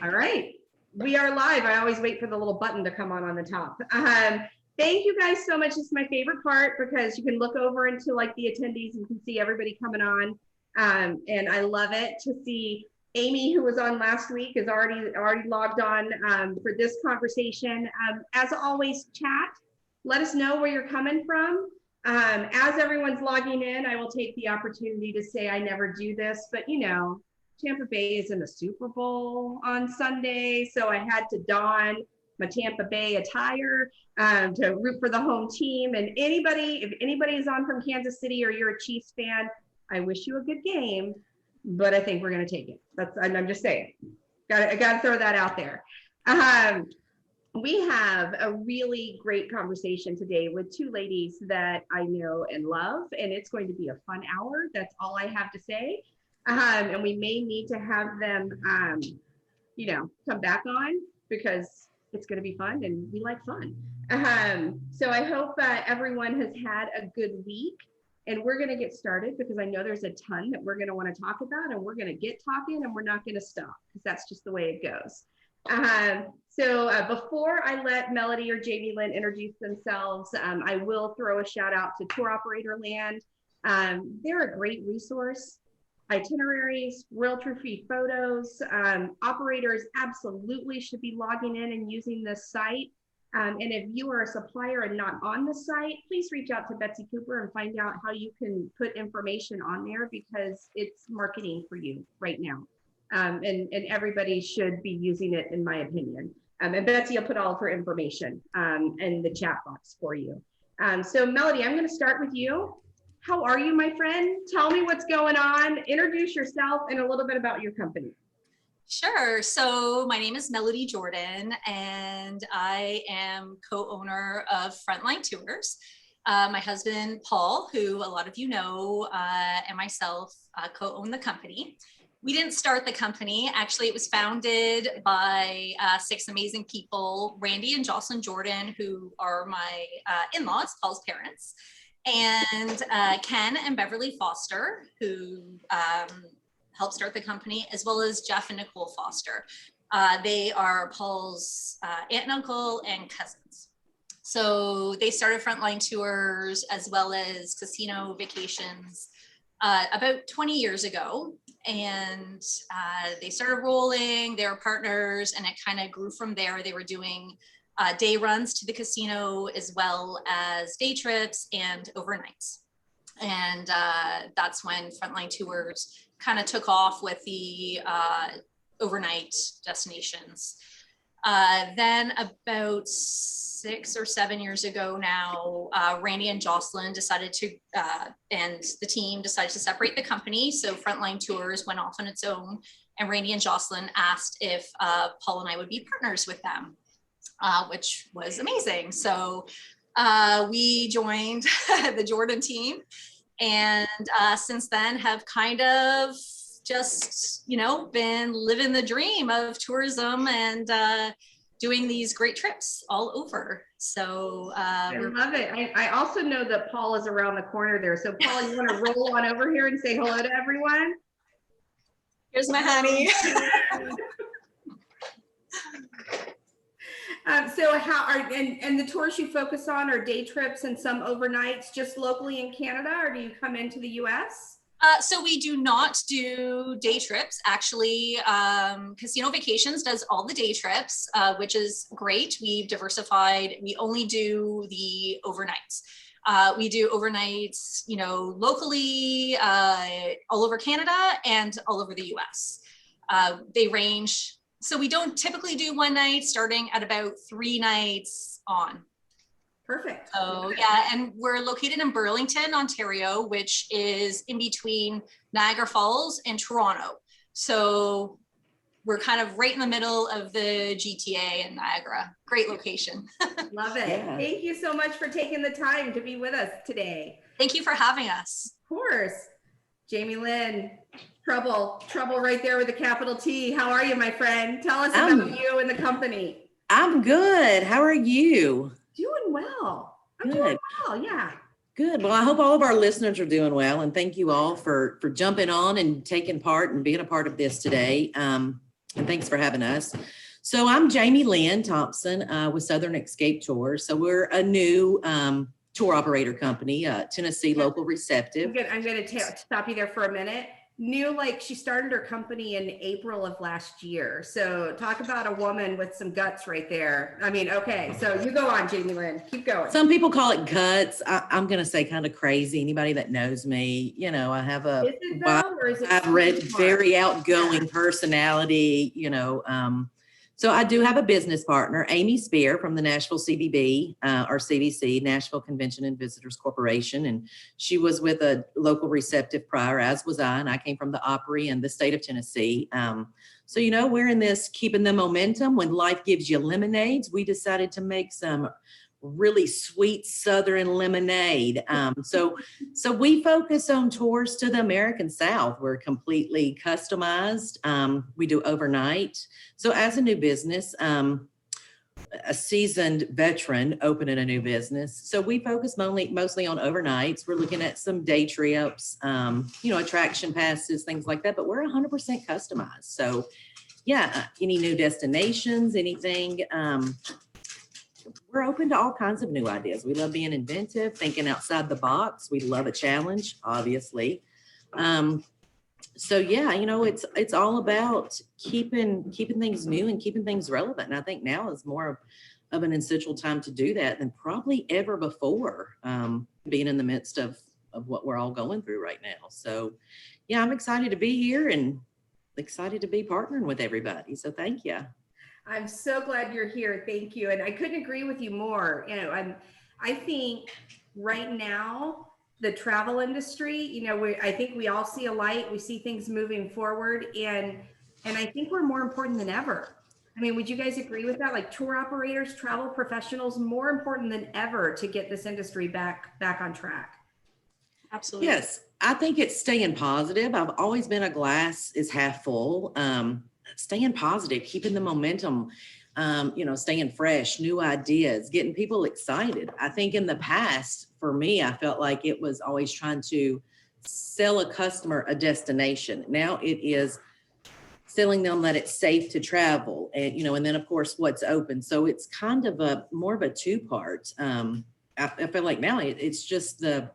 All right, we are live. I always wait for the little button to come on the top. Thank you guys so much. This is my favorite part because you can look over into like the attendees and you can see everybody coming on. And I love it to see Amy, who was on last week, is already logged on for this conversation. As always, chat. Let us know where you're coming from. As everyone's logging in, I will take the opportunity to say I never do this, but you know, Tampa Bay is in the Super Bowl on Sunday, so I had to don my Tampa Bay attire to root for the home team. And if anybody is on from Kansas City or you're a Chiefs fan, I wish you a good game, but I think we're going to take it. I'm just saying. I got to throw that out there. We have a really great conversation today with two ladies that I know and love, and it's going to be a fun hour. That's all I have to say. And we may need to have them, come back on because it's going to be fun and we like fun. So I hope everyone has had a good week, and we're going to get started because I know there's a ton that we're going to want to talk about, and we're going to get talking and we're not going to stop because that's just the way it goes. So before I let Melody or Jamie Lynn introduce themselves, I will throw a shout out to Tour Operator Land. They're a great resource. Itineraries, royalty-free photos. Operators absolutely should be logging in and using this site. And if you are a supplier and not on the site, please reach out to Betsy Cooper and find out how you can put information on there because it's marketing for you right now. And everybody should be using it, in my opinion. And Betsy will put all of her information in the chat box for you. So Melody, I'm going to start with you. How are you, my friend? Tell me what's going on. Introduce yourself and a little bit about your company. Sure. So my name is Melody Jordan, and I am co-owner of Frontline Tours. My husband, Paul, who a lot of you know, and myself co-own the company. We didn't start the company. Actually, it was founded by 6 amazing people, Randy and Jocelyn Jordan, who are my in-laws, Paul's parents, and Ken and Beverly Foster, who helped start the company, as well as Jeff and Nicole Foster. They are Paul's aunt and uncle and cousins. So they started Frontline Tours as well as casino vacations about 20 years ago. And they started rolling, they were partners, and it kind of grew from there. They were doing day runs to the casino as well as day trips and overnights. And that's when Frontline Tours kind of took off with the overnight destinations. Then about 6 or 7 years ago now, Randy and Jocelyn decided to, and the team decided to separate the company. So Frontline Tours went off on its own, and Randy and Jocelyn asked if Paul and I would be partners with them, which was amazing. So we joined the Jordan team, and since then have kind of just, been living the dream of tourism and doing these great trips all over. So I love it. I also know that Paul is around the corner there. So Paul, you want to roll on over here and say hello to everyone? Here's my honey. So how are, and the tours you focus on are day trips and some overnights just locally in Canada, or do you come into the US? So we do not do day trips. Actually, Casino Vacations does all the day trips, which is great. We've diversified. We only do the overnights. We do overnights, locally, all over Canada and all over the US. They range. So we don't typically do one night, starting at about 3 nights on. Perfect. So yeah, and we're located in Burlington, Ontario, which is in between Niagara Falls and Toronto. So we're kind of right in the middle of the GTA and Niagara. Great location. Love it. Yeah. Thank you so much for taking the time to be with us today. Thank you for having us. Of course. Jamie Lynn, trouble right there with a capital T. How are you, my friend? Tell us about you and the company. I'm good. How are you? Doing well. I'm doing well, yeah. Good. Well, I hope all of our listeners are doing well, and thank you all for jumping on and taking part and being a part of this today. And thanks for having us. So I'm Lynn Thompson with Southern Escape Tours. So we're a new tour operator company, Tennessee Local Receptive. I'm gonna stop you there for a minute. New, like she started her company in April of last year. So talk about a woman with some guts right there. I mean, okay, so you go on, Jamie Lynn, keep going. Some people call it guts. I'm going to say kind of crazy. Anybody that knows me, you know, I have a very outgoing personality, you know. So I do have a business partner, Amy Spear from the Nashville CVB, or CVC, Nashville Convention and Visitors Corporation. And she was with a local receptive prior, as was I, and I came from the Opry in the state of Tennessee. So, you know, we're in this keeping the momentum. When life gives you lemonades, we decided to make some really sweet Southern lemonade. So we focus on tours to the American South. We're completely customized. We do overnight. So as a new business, a seasoned veteran opening a new business. So we focus mostly on overnights. We're looking at some day trips, you know, attraction passes, things like that, but we're 100% customized. So yeah, any new destinations, anything, we're open to all kinds of new ideas. We love being inventive, thinking outside the box. We love a challenge, obviously. So yeah, you know, it's all about keeping things new and keeping things relevant. And I think now is more of an essential time to do that than probably ever before, being in the midst of what we're all going through right now. So yeah, I'm excited to be here and excited to be partnering with everybody. So thank you. I'm so glad you're here. Thank you. And I couldn't agree with you more. You know, I think right now, the travel industry, you know, I think we all see a light. We see things moving forward, and I think we're more important than ever. I mean, would you guys agree with that? Like tour operators, travel professionals, more important than ever to get this industry back on track. Absolutely. Yes, I think it's staying positive. I've always been a glass is half full. Staying positive, keeping the momentum, you know, staying fresh, new ideas, getting people excited. I think in the past, for me, I felt like it was always trying to sell a customer a destination. Now it is selling them that it's safe to travel, and, you know, and then of course what's open. So it's kind of more of a two-part. I feel like now it's just the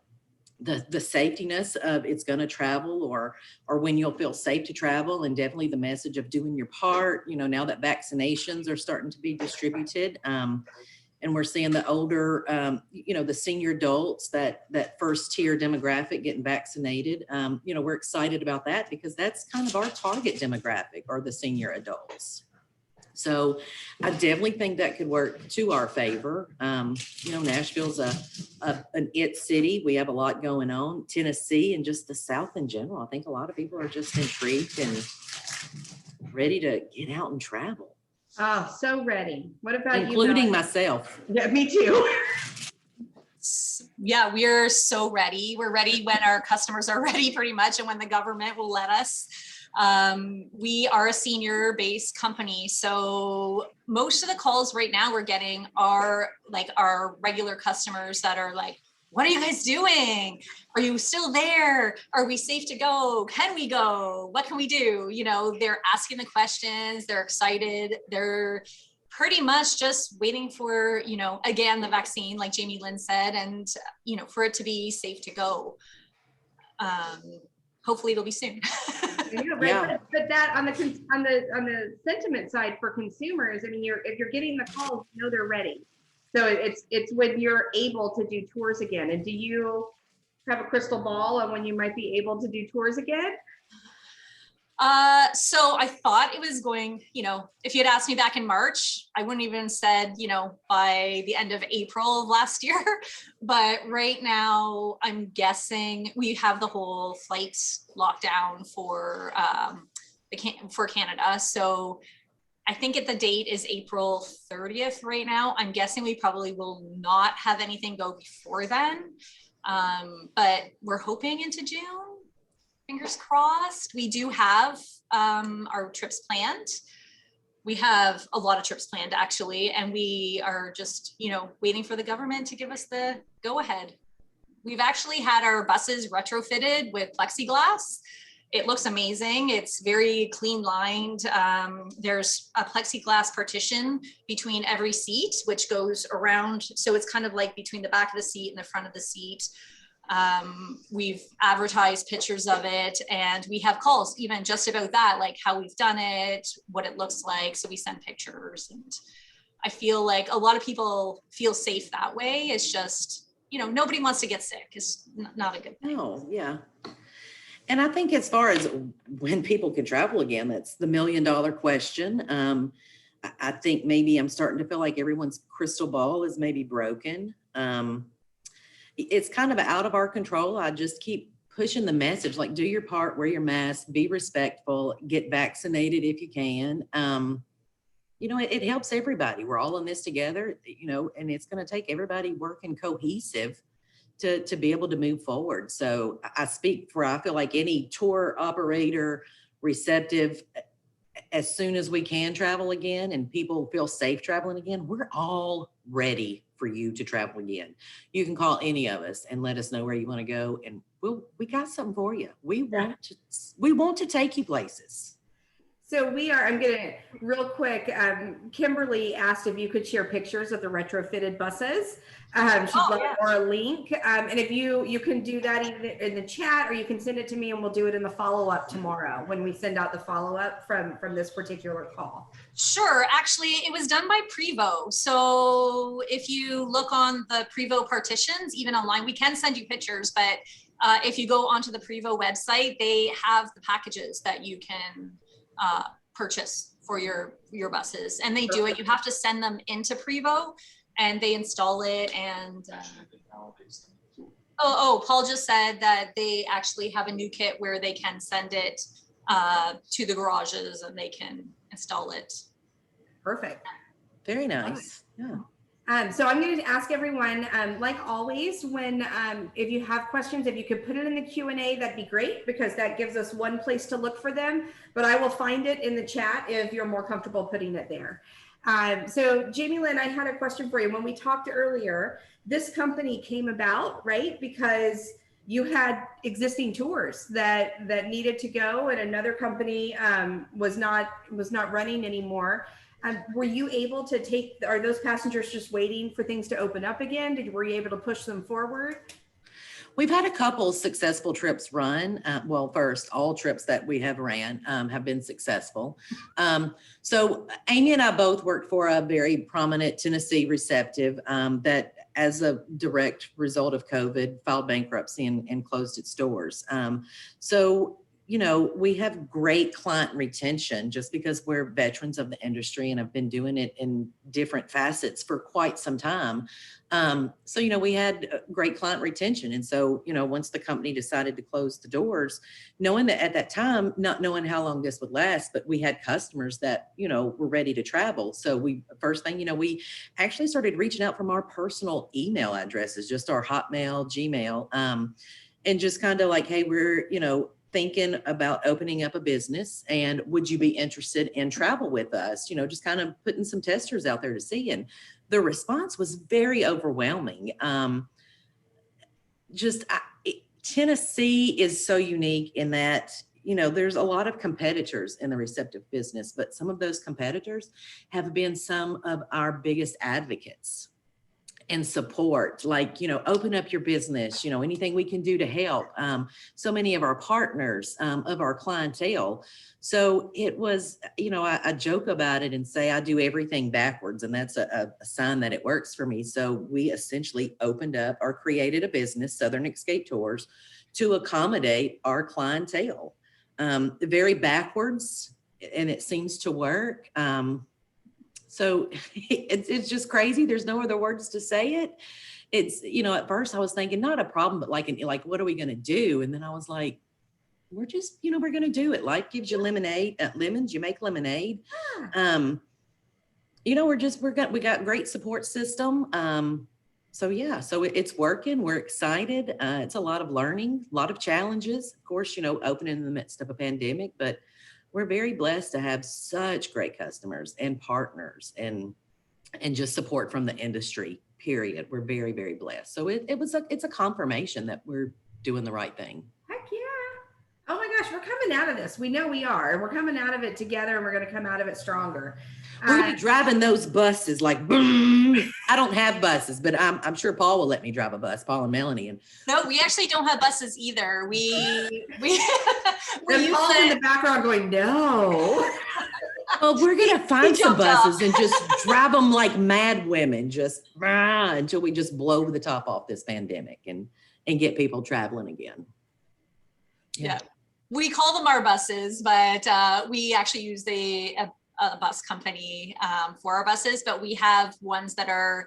safetiness of it's going to travel or when you'll feel safe to travel, and definitely the message of doing your part, you know, now that vaccinations are starting to be distributed, and we're seeing the older, you know, the senior adults, that first tier demographic getting vaccinated. You know, we're excited about that because that's kind of our target demographic, or the senior adults. So I definitely think that could work to our favor. You know, Nashville's an it city. We have a lot going on. Tennessee and just the South in general. I think a lot of people are just intrigued and ready to get out and travel. Oh, so ready. What about you? Including myself. Yeah, me too. Yeah, we're so ready. We're ready when our customers are ready, pretty much, and when the government will let us. We are a senior-based company, so most of the calls right now we're getting are like our regular customers that are like, what are you guys doing? Are you still there? Are we safe to go? Can we go? What can we do? You know, they're asking the questions, they're excited, they're pretty much just waiting for, you know, again, the vaccine, like Jamie Lynn said, and, you know, for it to be safe to go. Hopefully it'll be soon. Yeah, right. Yeah. But that on the sentiment side for consumers, I mean, if you're getting the calls, you know they're ready. So it's when you're able to do tours again. And do you have a crystal ball on when you might be able to do tours again? So I thought it was going, you know, if you had asked me back in March, I wouldn't even said, you know, by the end of April of last year. But right now, I'm guessing we have the whole flights lockdown for Canada. So I think the date is April 30th right now. I'm guessing we probably will not have anything go before then. But we're hoping into June. Fingers crossed. We do have our trips planned. We have a lot of trips planned, actually, and we are just, you know, waiting for the government to give us the go ahead. We've actually had our buses retrofitted with plexiglass, It looks amazing. It's very clean lined. There's a plexiglass partition between every seat, which goes around. So it's kind of like between the back of the seat and the front of the seat. We've advertised pictures of it, and we have calls even just about that, like how we've done it, what it looks like. So we send pictures, and I feel like a lot of people feel safe that way. It's just, nobody wants to get sick. It's not a good thing. Oh, yeah. And I think as far as when people can travel again, that's the $1 million question. I think maybe I'm starting to feel like everyone's crystal ball is maybe broken. It's kind of out of our control. I just keep pushing the message, like do your part, wear your mask, be respectful, get vaccinated if you can. It helps everybody. We're all in this together, and it's going to take everybody working cohesive to be able to move forward. So I feel like any tour operator receptive, as soon as we can travel again and people feel safe traveling again, we're all ready for you to travel again. You can call any of us and let us know where you want to go, and we got something for you. We want to take you places. So I'm gonna real quick, Kimberly asked if you could share pictures of the retrofitted buses. She'd love or a link. And if you can do that either in the chat, or you can send it to me and we'll do it in the follow-up tomorrow when we send out the follow-up from this particular call. Sure. Actually, it was done by Prevo. So if you look on the Prevo partitions, even online, we can send you pictures, but if you go onto the Prevo website, they have the packages that you can purchase for your buses, and they do it. You have to send them into Prevo and they install it. And Paul just said that they actually have a new kit where they can send it to the garages and they can install it. Perfect. Very nice. Yeah. So I'm going to ask everyone, like always, when if you have questions, if you could put it in the Q&A, that'd be great, because that gives us one place to look for them. But I will find it in the chat if you're more comfortable putting it there. So Jamie Lynn, I had a question for you. When we talked earlier, this company came about, right? Because you had existing tours that needed to go, and another company was not running anymore. Were you able to are those passengers just waiting for things to open up again? Were you able to push them forward? We've had a couple successful trips run. First, all trips that we have ran have been successful. So Amy and I both worked for a very prominent Tennessee receptive that, as a direct result of COVID, filed bankruptcy and closed its doors. We have great client retention just because we're veterans of the industry and have been doing it in different facets for quite some time. We had great client retention. And so, once the company decided to close the doors, knowing that at that time, not knowing how long this would last, but we had customers that, were ready to travel. So we actually started reaching out from our personal email addresses, just our Hotmail, Gmail, and just kind of like, hey, we're, thinking about opening up a business, and would you be interested in travel with us? Just kind of putting some testers out there to see. And the response was very overwhelming. Tennessee is so unique in that, there's a lot of competitors in the receptive business, but some of those competitors have been some of our biggest advocates and support, like, open up your business, anything we can do to help. So many of our partners, of our clientele. So it was, I joke about it and say I do everything backwards, and that's a sign that it works for me. So we essentially opened up or created a business, Southern Escape Tours, to accommodate our clientele. Very backwards, and it seems to work. So it's just crazy. There's no other words to say it. It's, at first I was thinking not a problem, but like, what are we going to do? And then I was like, we're just, we're going to do it. Life gives you lemons, you make lemonade. We got great support system. So it's working. We're excited. It's a lot of learning, a lot of challenges, of course, opening in the midst of a pandemic, but we're very blessed to have such great customers and partners and just support from the industry, period. We're very, very blessed. So it's a confirmation that we're doing the right thing. Heck yeah. Oh my gosh, we're coming out of this. We know we are, and we're coming out of it together, and we're going to come out of it stronger. We're gonna be driving those buses like boom. I don't have buses, but I'm sure Paul will let me drive a bus, Paul and Melanie. And No, we actually don't have buses either. We There's Paul's in the background going, no. well, we're gonna find some jumped off. buses and just drive them like mad women, just until we just blow the top off this pandemic and get people traveling again. Yeah. We call them our buses, but we actually use a bus company for our buses, but we have ones that are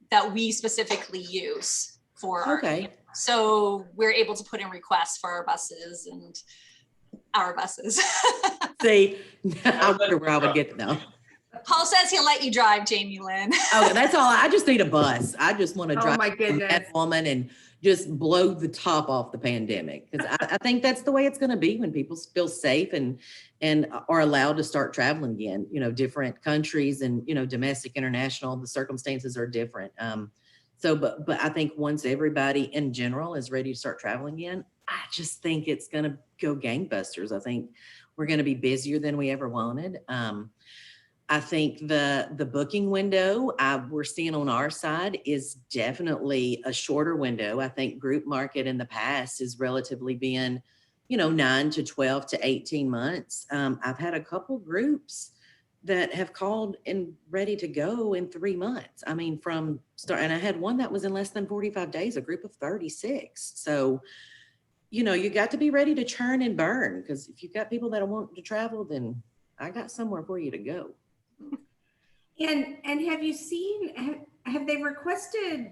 that we specifically use for Okay. So we're able to put in requests for our buses and our buses. See, I wonder where I would get them. Paul says he'll let you drive, Jamie Lynn. Oh, that's all. I just need a bus. I just want to drive my goodness. that woman and just blow the top off the pandemic. Because I think that's the way it's going to be when people feel safe and are allowed to start traveling again. You know, different countries and, you know, domestic, international, the circumstances are different. But I think once everybody in general is ready to start traveling again, I just think it's going to go gangbusters. I think we're going to be busier than we ever wanted. I think the booking window we're seeing on our side is definitely a shorter window. I think group market in the past has relatively been, you know, 9 to 12 to 18 months. I've had a couple groups that have called and ready to go in 3 months. I mean, from start, and I had one that was in less than 45 days, a group of 36. So, you know, you got to be ready to churn and burn, because if you've got people that want to travel, then I got somewhere for you to go. And have you seen, have they requested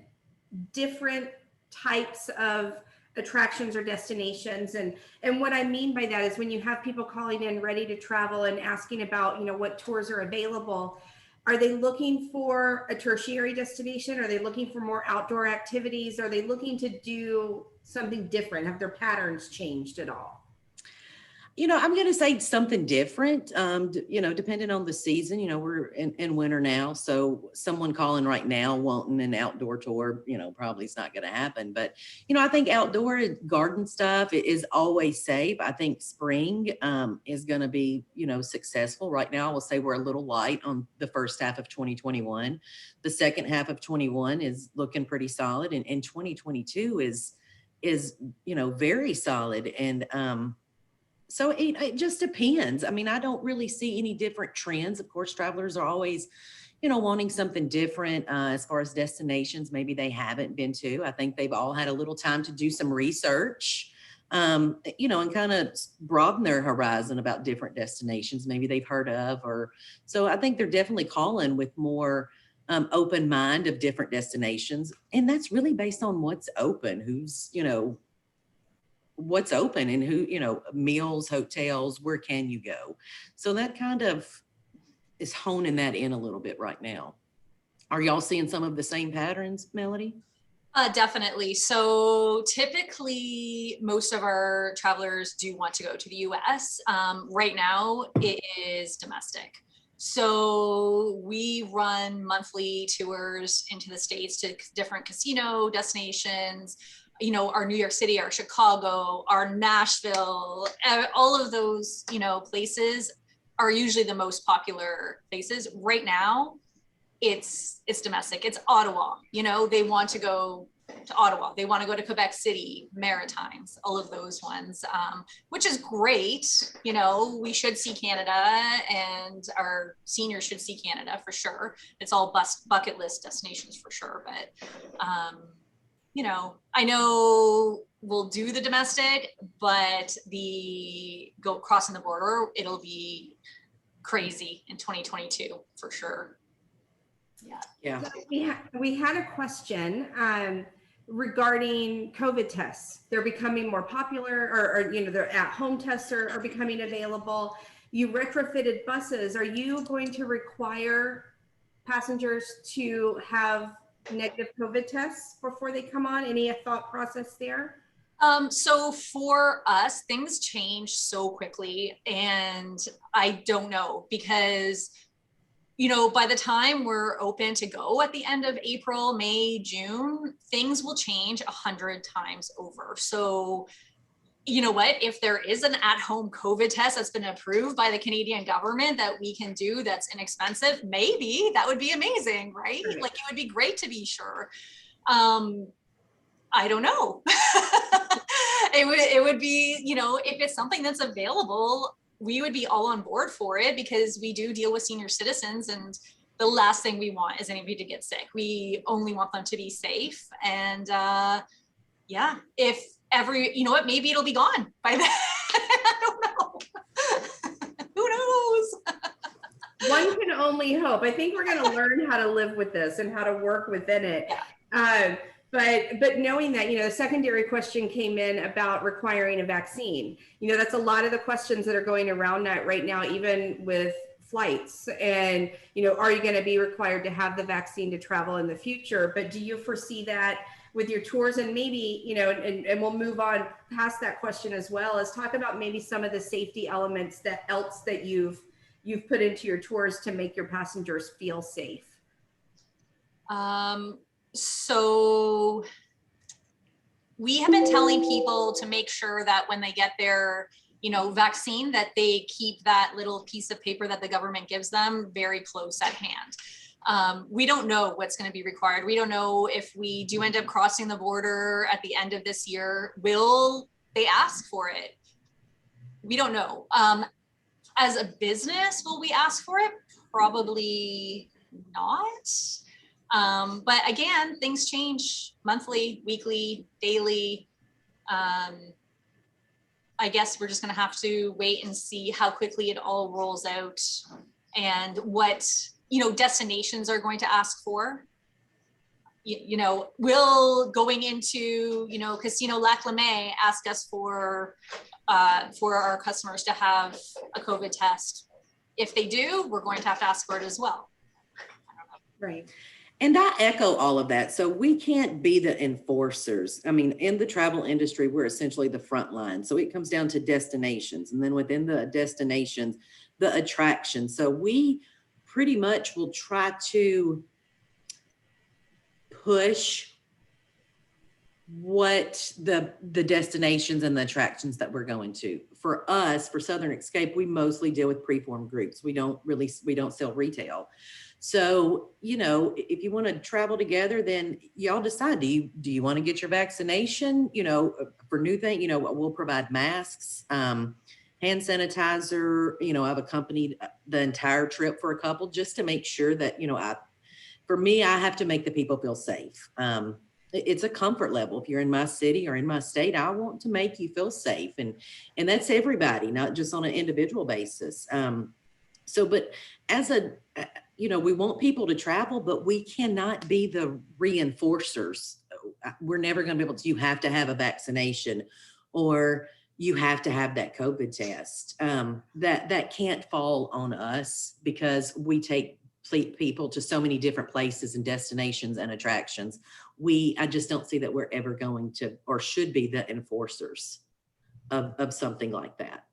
different types of attractions or destinations? And what I mean by that is when you have people calling in ready to travel and asking about, you know, what tours are available, are they looking for a tertiary destination? Are they looking for more outdoor activities? Are they looking to do something different? Have their patterns changed at all? You know, I'm going to say something different, you know, depending on the season. You know, we're in winter now. So someone calling right now wanting an outdoor tour, you know, probably is not going to happen. But, you know, I think outdoor garden stuff is always safe. I think spring is going to be, you know, successful. Right now, I will say we're a little light on the first half of 2021. The second half of 21 is looking pretty solid. And 2022 is, you know, very solid. And, so it just depends. I mean, I don't really see any different trends. Of course, travelers are always, you know, wanting something different as far as destinations maybe they haven't been to. I think they've all had a little time to do some research, you know, and kind of broaden their horizon about different destinations maybe they've heard of. Or so I think they're definitely calling with more open mind of different destinations. And that's really based on what's open, who's, you know, what's open and who, you know, meals, hotels, where can you go? So that kind of is honing that in a little bit right now. Are y'all seeing some of the same patterns, Melody? Definitely. So typically most of our travelers do want to go to the US. Right now it is domestic. So we run monthly tours into the States to different casino destinations, you know, our New York City, our Chicago, our Nashville, all of those, you know, places are usually the most popular places. Right now, it's domestic. It's Ottawa, you know, they want to go to Ottawa. They want to go to Quebec City, Maritimes, all of those ones, which is great. You know, we should see Canada and our seniors should see Canada for sure. It's all bucket list destinations for sure. But, you know, I know we'll do the domestic, but crossing the border, it'll be crazy in 2022 for sure. Yeah. So we had a question regarding COVID tests. They're becoming more popular, or you know, their at-home tests are becoming available. You retrofitted buses. Are you going to require passengers to have negative COVID tests before they come on? Any thought process there? So for us, things change so quickly, and I don't know, because, you know, by the time we're open to go at the end of April, May, June, things will change 100 times over. So you know what, if there is an at-home COVID test that's been approved by the Canadian government that we can do that's inexpensive, maybe that would be amazing, right? Right. Like, it would be great to be sure. I don't know. It would be, you know, if it's something that's available, we would be all on board for it, because we do deal with senior citizens, and the last thing we want is anybody to get sick. We only want them to be safe. And yeah, if you know what, maybe it'll be gone by then. I don't know. Who knows? One can only hope. I think we're going to learn how to live with this and how to work within it. Yeah. But knowing that, you know, the secondary question came in about requiring a vaccine. You know, that's a lot of the questions that are going around that right now, even with flights. And, you know, are you going to be required to have the vaccine to travel in the future? But do you foresee that with your tours? And maybe, you know, and we'll move on past that question as well, as talk about maybe some of the safety elements that you've put into your tours to make your passengers feel safe. So we have been telling people to make sure that when they get their, you know, vaccine, that they keep that little piece of paper that the government gives them very close at hand. We don't know what's going to be required. We don't know if we do end up crossing the border at the end of this year, will they ask for it? We don't know. As a business, will we ask for it? Probably not. But again, things change monthly, weekly, daily. I guess we're just going to have to wait and see how quickly it all rolls out, and what, you know, destinations are going to ask for. You know, will going into, you know, Casino Lac Lemay ask us for our customers to have a COVID test? If they do, we're going to have to ask for it as well. Right. And I echo all of that. So we can't be the enforcers. I mean, in the travel industry, we're essentially the front line. So it comes down to destinations, and then within the destinations, the attractions. So we pretty much will try to push what the destinations and the attractions that we're going to. For us, for Southern Escape, we mostly deal with preformed groups. We don't sell retail. So, you know, if you want to travel together, then y'all decide, do you want to get your vaccination? You know, for new thing, you know, we'll provide masks, hand sanitizer. You know, I've accompanied the entire trip for a couple, just to make sure that, you know, for me, I have to make the people feel safe. It's a comfort level. If you're in my city or in my state, I want to make you feel safe. And that's everybody, not just on an individual basis. But as you know, we want people to travel, but we cannot be the reinforcers. We're never going to be able to, you have to have a vaccination, or you have to have that COVID test. That can't fall on us, because we take people to so many different places and destinations and attractions. I just don't see that we're ever going to, or should be, the enforcers of something like that.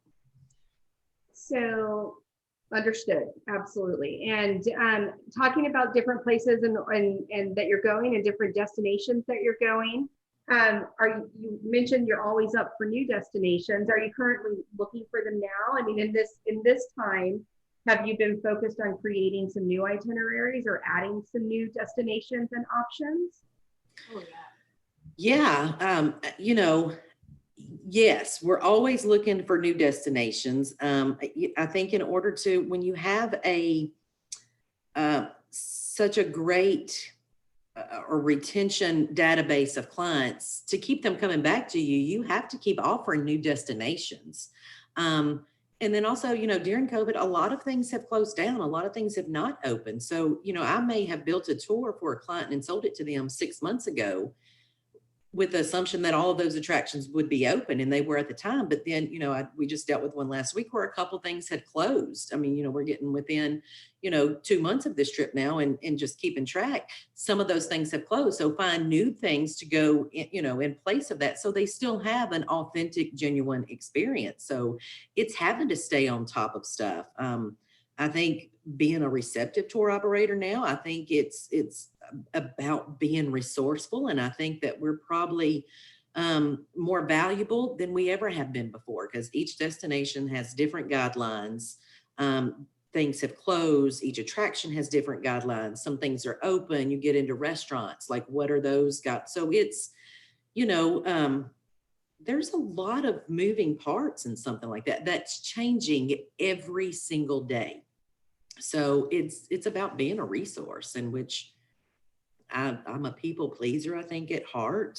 So understood, absolutely. And talking about different places and that you're going, and different destinations that you're going, you mentioned you're always up for new destinations. Are you currently looking for them now? I mean, in this time, have you been focused on creating some new itineraries or adding some new destinations and options? Oh, yeah. Yeah. You know, yes, we're always looking for new destinations. I think in order to, when you have such a great or retention database of clients, to keep them coming back to you, you have to keep offering new destinations. And then also, you know, during COVID, a lot of things have closed down. A lot of things have not opened. So, you know, I may have built a tour for a client and sold it to them 6 months ago, with the assumption that all of those attractions would be open, and they were at the time. But then, you know, we just dealt with one last week where a couple things had closed. I mean, you know, we're getting within, you know, 2 months of this trip now, and just keeping track. Some of those things have closed. So find new things to go in, you know, in place of that, so they still have an authentic, genuine experience. So it's having to stay on top of stuff. I think being a receptive tour operator now, I think it's about being resourceful. And I think that we're probably more valuable than we ever have been before, because each destination has different guidelines. Things have closed. Each attraction has different guidelines. Some things are open. You get into restaurants, like what are those got? So it's, there's a lot of moving parts in something like that. That's changing every single day. So it's about being a resource, in which I'm a people pleaser, I think, at heart.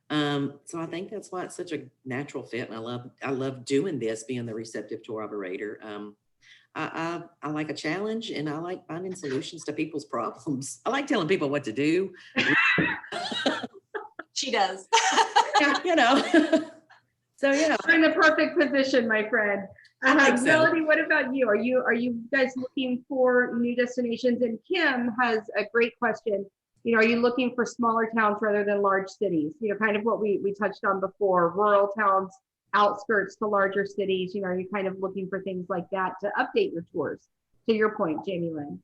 So I think that's why it's such a natural fit. And I love doing this, being the receptive tour operator. I like a challenge, and I like finding solutions to people's problems. I like telling people what to do. She does. Yeah, So yeah. You're in the perfect position, my friend. So. Melody, what about you? Are you guys looking for new destinations? And Kim has a great question. Are you looking for smaller towns rather than large cities? Kind of what we touched on before, rural towns, outskirts to larger cities. Are you kind of looking for things like that to update your tours? To your point, Jamie Lynn.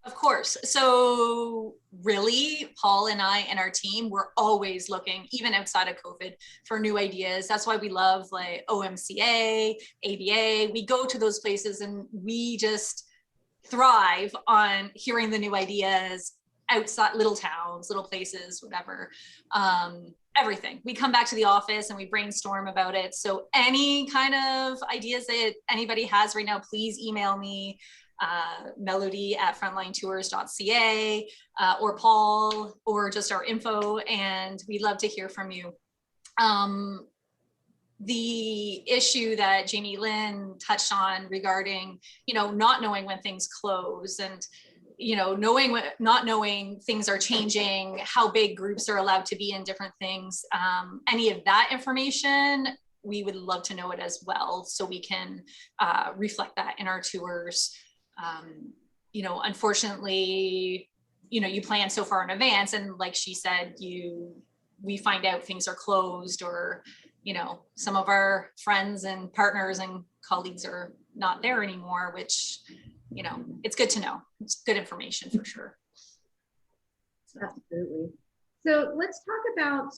Of course. So really, Paul and I and our team, we're always looking, even outside of COVID, for new ideas. That's why we love like OMCA, ABA. We go to those places and we just thrive on hearing the new ideas outside, little towns, little places, whatever. Everything. We come back to the office and we brainstorm about it. So any kind of ideas that anybody has right now, please email me. melody@frontlinetours.ca, or Paul, or just our info, and we'd love to hear from you. The issue that Jamie Lynn touched on regarding, not knowing when things close, and not knowing things are changing, how big groups are allowed to be in different things, any of that information, we would love to know it as well, so we can reflect that in our tours. Unfortunately, you plan so far in advance, and like she said, we find out things are closed, or, some of our friends and partners and colleagues are not there anymore, which, it's good to know. It's good information for sure. So. Absolutely. So let's talk about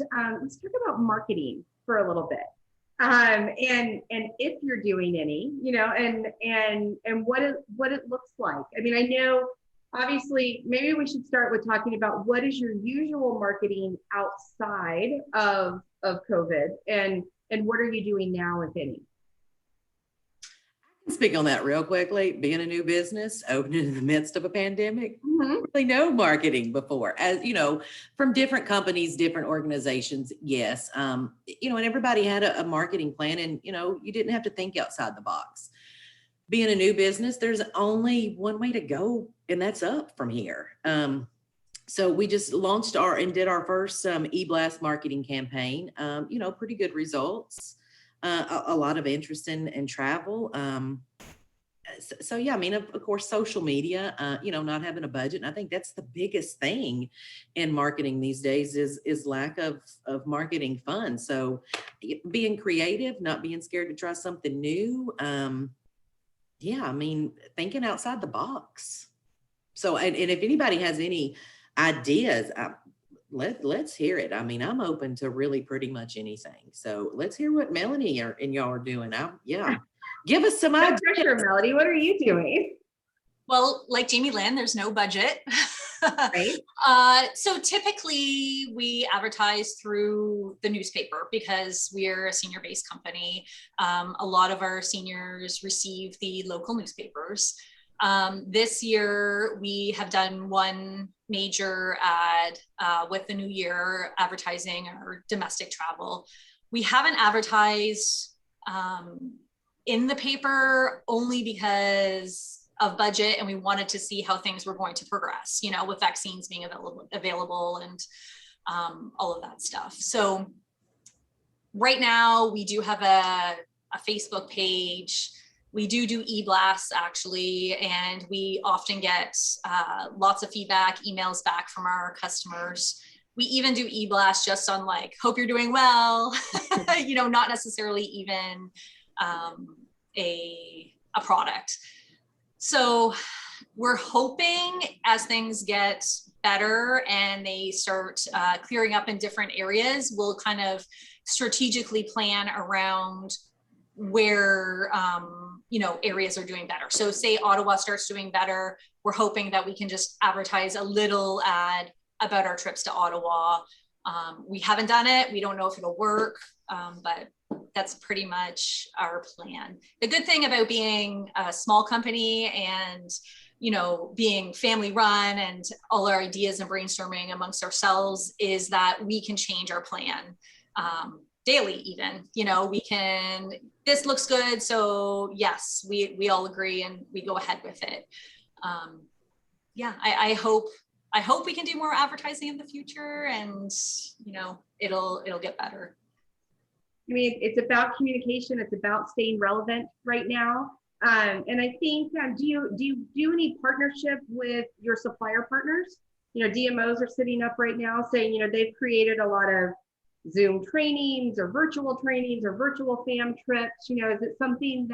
marketing for a little bit. And if you're doing any, and what it looks like. I mean, I know, obviously, maybe we should start with talking about what is your usual marketing outside of COVID, and what are you doing now, if any? I can speak on that real quickly. Being a new business, opening in the midst of a pandemic, really no marketing before, as from different companies, different organizations. Yes. And everybody had a marketing plan, and, you didn't have to think outside the box. Being a new business, there's only one way to go, and that's up from here. So we just launched did our first e-blast marketing campaign, pretty good results. A lot of interest in travel. So yeah, I mean, of course, social media, not having a budget. And I think that's the biggest thing in marketing these days is lack of marketing funds. So being creative, not being scared to try something new. Yeah, I mean, thinking outside the box. So, and if anybody has any ideas, let's hear it. I mean, I'm open to really pretty much anything. So let's hear what Melanie and y'all are doing. Give us some ideas. Pressure, Melody. What are you doing? Well, like Jamie Lynn, there's no budget. Right. So typically we advertise through the newspaper because we're a senior-based company. A lot of our seniors receive the local newspapers. This year we have done one major ad with the new year advertising our domestic travel. We haven't advertised in the paper only because of budget, and we wanted to see how things were going to progress, with vaccines being available and all of that stuff. So right now we do have a Facebook page. We do e-blasts actually, and we often get lots of feedback, emails back from our customers. We even do e-blasts just on like, hope you're doing well, not necessarily even a product. So we're hoping as things get better and they start clearing up in different areas, we'll kind of strategically plan around where, areas are doing better. So say Ottawa starts doing better, we're hoping that we can just advertise a little ad about our trips to Ottawa. We haven't done it. We don't know if it'll work, but that's pretty much our plan. The good thing about being a small company and, being family run and all our ideas and brainstorming amongst ourselves is that we can change our plan daily even. This looks good. So yes, we all agree and we go ahead with it. I hope we can do more advertising in the future and, it'll get better. I mean, it's about communication. It's about staying relevant right now. And I think, do you do any partnership with your supplier partners? DMOs are sitting up right now saying, they've created a lot of Zoom trainings or virtual fam trips. Is it something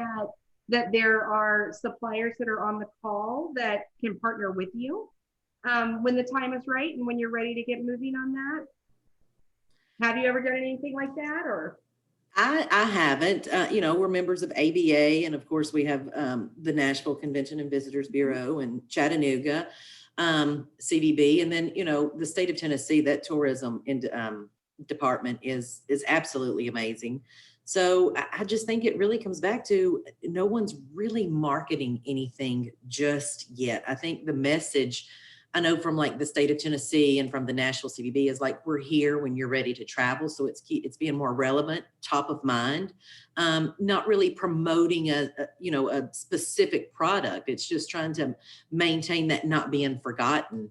that there are suppliers that are on the call that can partner with you when the time is right and when you're ready to get moving on that? Have you ever done anything like that, or? I haven't. We're members of ABA, and of course we have the Nashville Convention and Visitors Bureau and Chattanooga, CVB, and then the state of Tennessee. That tourism department is absolutely amazing. So I just think it really comes back to no one's really marketing anything just yet. I think the message, I know from like the state of Tennessee and from the Nashville CVB, is like, we're here when you're ready to travel. So it's being more relevant, top of mind, not really promoting a specific product. It's just trying to maintain that not being forgotten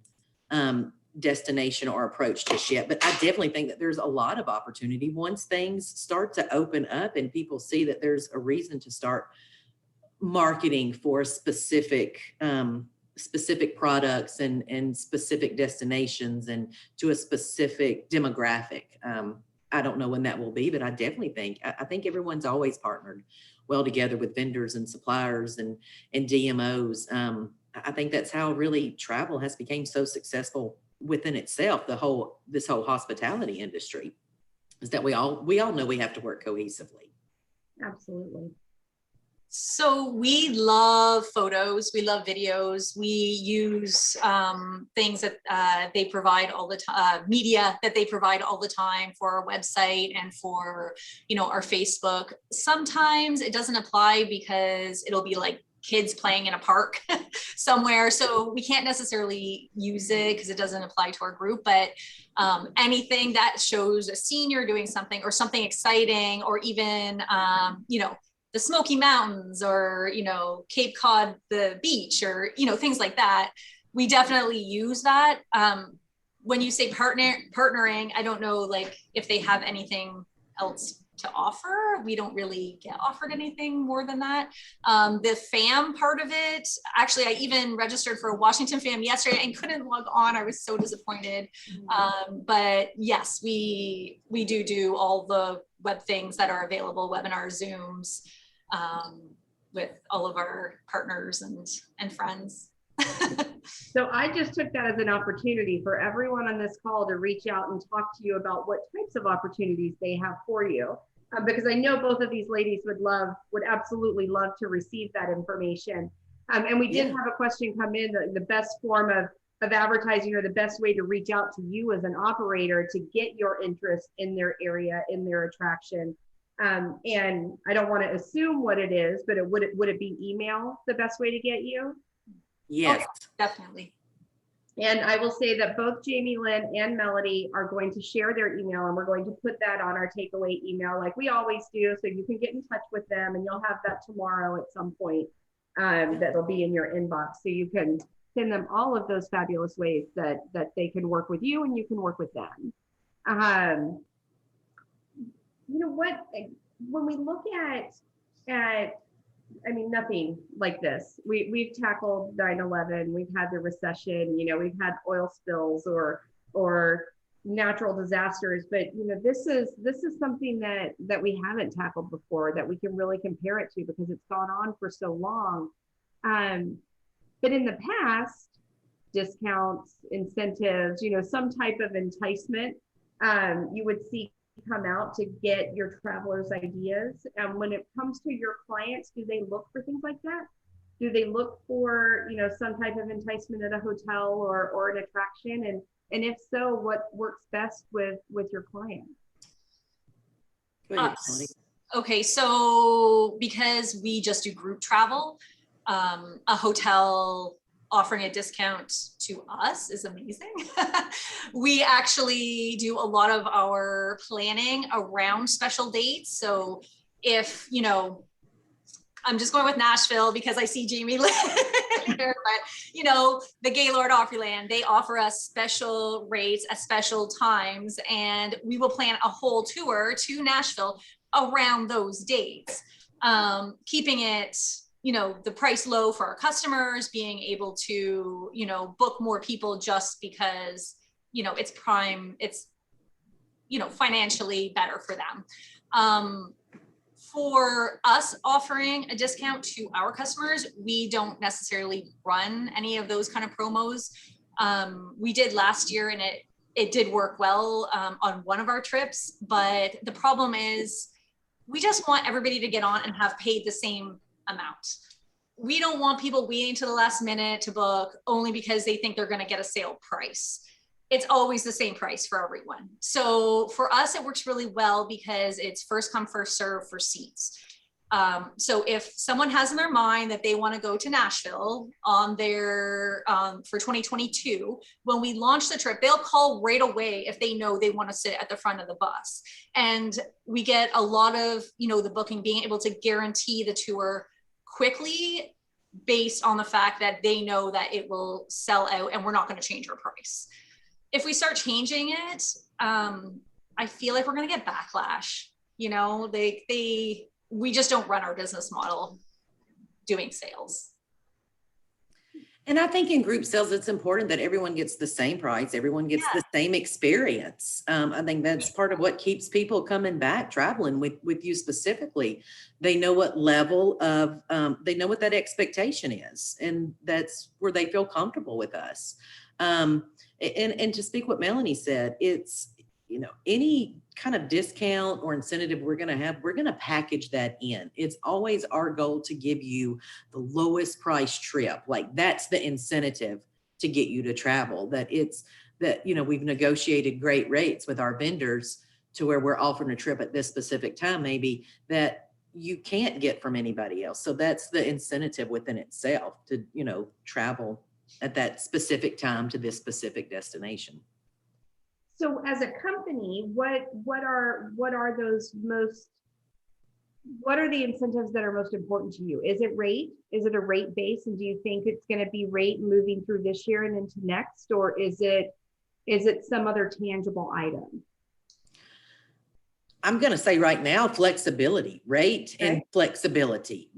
destination or approach just yet. But I definitely think that there's a lot of opportunity once things start to open up and people see that there's a reason to start marketing for specific products and specific destinations and to a specific demographic. I don't know when that will be, but I definitely think everyone's always partnered well together with vendors and suppliers and DMOs. I think that's how really travel has become so successful within itself. This whole hospitality industry is that we all know we have to work cohesively. Absolutely. So we love photos, we love videos, we use things that they provide all the time, media that they provide all the time for our website and for, our Facebook. Sometimes it doesn't apply because it'll be like kids playing in a park somewhere. So we can't necessarily use it because it doesn't apply to our group, but anything that shows a senior doing something or something exciting, or even, the Smoky Mountains or, Cape Cod, the beach, or, things like that. We definitely use that. When you say partnering, I don't know, like if they have anything else to offer. We don't really get offered anything more than that. The FAM part of it, actually, I even registered for a Washington FAM yesterday and couldn't log on. I was so disappointed. But yes, we do all the web things that are available, webinars, Zooms, with all of our partners and friends. So I just took that as an opportunity for everyone on this call to reach out and talk to you about what types of opportunities they have for you. Because I know both of these ladies would absolutely love to receive that information. And we did have a question come in, the best form of advertising or the best way to reach out to you as an operator to get your interest in their area, in their attraction. And I don't want to assume what it is, but would it be email the best way to get you? Yes, okay, definitely. And I will say that both Jamie, Lynn, and Melody are going to share their email, and we're going to put that on our takeaway email like we always do, so you can get in touch with them, and you'll have that tomorrow at some point. That'll be in your inbox, so you can send them all of those fabulous ways that they can work with you and you can work with them. You know what? When we look at I mean, nothing like this. We've tackled 9/11. We've had the recession. We've had oil spills or natural disasters. But this is something that we haven't tackled before, that we can really compare it to because it's gone on for so long. But in the past, discounts, incentives, some type of enticement, you would see come out to get your travelers' ideas? And when it comes to your clients, do they look for things like that? Do they look for, some type of enticement at a hotel or an attraction? And if so, what works best with your client? Okay, so because we just do group travel, a hotel offering a discount to us is amazing. We actually do a lot of our planning around special dates. So if, I'm just going with Nashville because I see Jamie Lynn here, but the Gaylord Opryland, they offer us special rates at special times, and we will plan a whole tour to Nashville around those dates, keeping it, the price low for our customers, being able to, book more people just because, it's prime, it's, financially better for them. For us offering a discount to our customers, we don't necessarily run any of those kind of promos. We did last year, and it did work well on one of our trips, but the problem is we just want everybody to get on and have paid the same amount. We don't want people waiting to the last minute to book only because they think they're going to get a sale price. It's always the same price for everyone. So for us, it works really well because it's first come, first serve for seats. So if someone has in their mind that they want to go to Nashville on their for 2022, when we launch the trip, they'll call right away if they know they want to sit at the front of the bus. And we get a lot of, the booking being able to guarantee the tour quickly based on the fact that they know that it will sell out and we're not going to change our price. If we start changing it, I feel like we're going to get backlash. We just don't run our business model doing sales. And I think in group sales, it's important that everyone gets the same price. Everyone gets the same experience. I think that's part of what keeps people coming back, traveling with you specifically. They know what level of, they know what that expectation is. And that's where they feel comfortable with us. And to speak what Melanie said, it's, any kind of discount or incentive we're going to have, we're going to package that in. It's always our goal to give you the lowest price trip. Like that's the incentive to get you to travel, that we've negotiated great rates with our vendors to where we're offering a trip at this specific time, maybe that you can't get from anybody else. So that's the incentive within itself to, travel at that specific time to this specific destination. So as a company, what are the incentives that are most important to you? Is it rate? Is it a rate base? And do you think it's going to be rate moving through this year and into next, or is it some other tangible item? I'm going to say right now, flexibility, rate and flexibility,